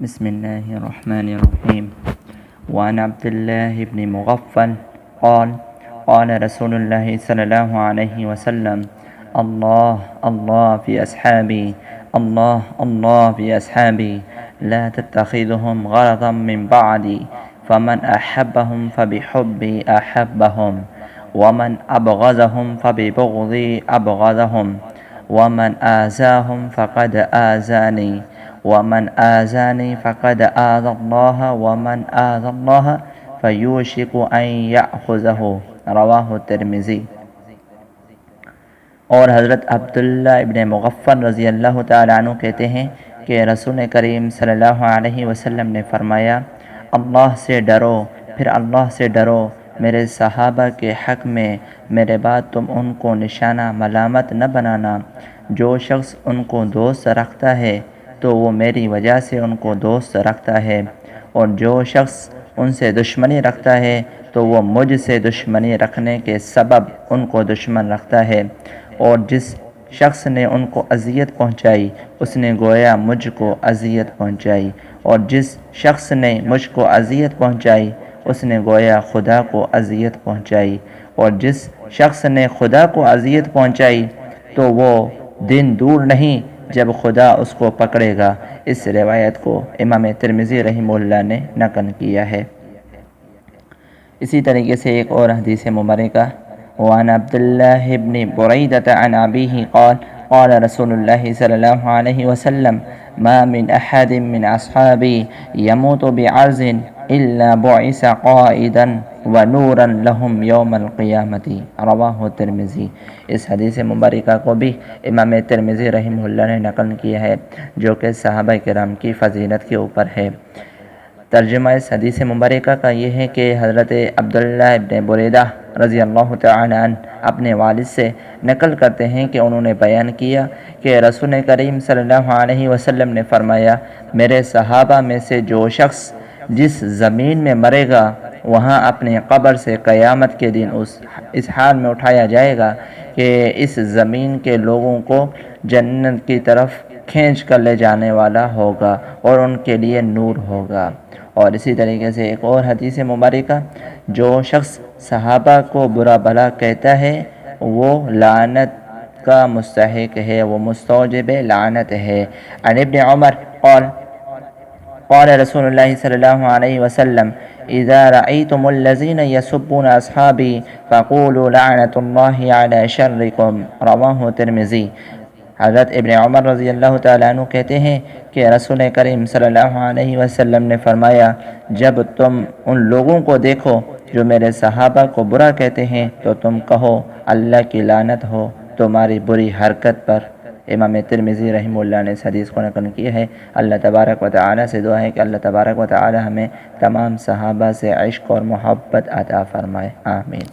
بسم الله الرحمن الرحيم. وعن عبد الله بن مغفل قال قال رسول الله صلى الله عليه وسلم الله الله في أصحابي الله الله في أصحابي لا تتخذهم غرضا من بعدي فمن أحبهم فبحبي أحبهم ومن أبغضهم فببغضي أبغضهم ومن آذاهم فقد آذاني ومن آذاني فقد آذى الله ومن آذى الله فيوشك أن يأخذه رواہ ترمذی۔ اور حضرت عبداللہ ابن مغفل رضی اللہ تعالیٰ عنہ کہتے ہیں کہ رسول کریم صلی اللہ علیہ وسلم نے فرمایا، اللہ سے ڈرو، پھر اللہ سے ڈرو۔ میرے صحابہ کے حق میں میرے بعد تم ان کو نشانہ ملامت نہ بنانا۔ جو شخص ان کو دوست رکھتا ہے تو وہ میری وجہ سے ان کو دوست رکھتا ہے، اور جو شخص ان سے دشمنی رکھتا ہے تو وہ مجھ سے دشمنی رکھنے کے سبب ان کو دشمن رکھتا ہے، اور جس شخص نے ان کو اذیت پہنچائی اس نے گویا مجھ کو اذیت پہنچائی، اور جس شخص نے مجھ کو اذیت پہنچائی اس نے گویا خدا کو اذیت پہنچائی، اور جس شخص نے خدا کو اذیت پہنچائی تو وہ دن دور نہیں جب خدا اس کو پکڑے گا۔ اس روایت کو امام ترمذی رحمہ اللہ نے نقل کیا ہے۔ اسی طریقے سے ایک اور حدیث مبارکہ وعن عبداللہ بن بریدۃ عن ابیہ قال قال رسول اللہ صلی اللہ علیہ وسلم ما من احد من اصحابی يموت بعرض الا بعث قائدا ونورا لهم یوم القیامۃ رواہ ترمذی۔ اس حدیث مبارکہ کو بھی امام ترمذی رحمہ اللہ نے نقل کیا ہے، جو کہ صحابہ کرام کی فضیلت کے اوپر ہے۔ ترجمہ اس حدیث مبارکہ کا یہ ہے کہ حضرت عبداللہ ابن بریدہ رضی اللہ تعالی عنہ اپنے والد سے نقل کرتے ہیں کہ انہوں نے بیان کیا کہ رسول کریم صلی اللہ علیہ وسلم نے فرمایا، میرے صحابہ میں سے جو شخص جس زمین میں مرے گا وہاں اپنی قبر سے قیامت کے دن اس حال میں اٹھایا جائے گا کہ اس زمین کے لوگوں کو جنت کی طرف کھینچ کر لے جانے والا ہوگا اور ان کے لیے نور ہوگا۔ اور اسی طریقے سے ایک اور حدیث مبارکہ، جو شخص صحابہ کو برا بھلا کہتا ہے وہ لعنت کا مستحق ہے، وہ مستوجب لعنت ہے۔ عن ابن عمر قال قال رسول اللہ صلی اللہ علیہ وسلم اذا رأيتم الذين يسبون اصحابي فقولوا لعنة الله على شركم رواہ ترمذی۔ حضرت ابن عمر رضی اللہ تعالیٰ عنہ کہتے ہیں کہ رسول کریم صلی اللہ علیہ وسلم نے فرمایا، جب تم ان لوگوں کو دیکھو جو میرے صحابہ کو برا کہتے ہیں تو تم کہو اللہ کی لعنت ہو تمہاری بری حرکت پر۔ امام ترمذی رحمہ اللہ نے اس حدیث کو نقل کیا ہے۔ اللہ تبارک و تعالی سے دعا ہے کہ اللہ تبارک و تعالی ہمیں تمام صحابہ سے عشق اور محبت عطا فرمائے، آمین۔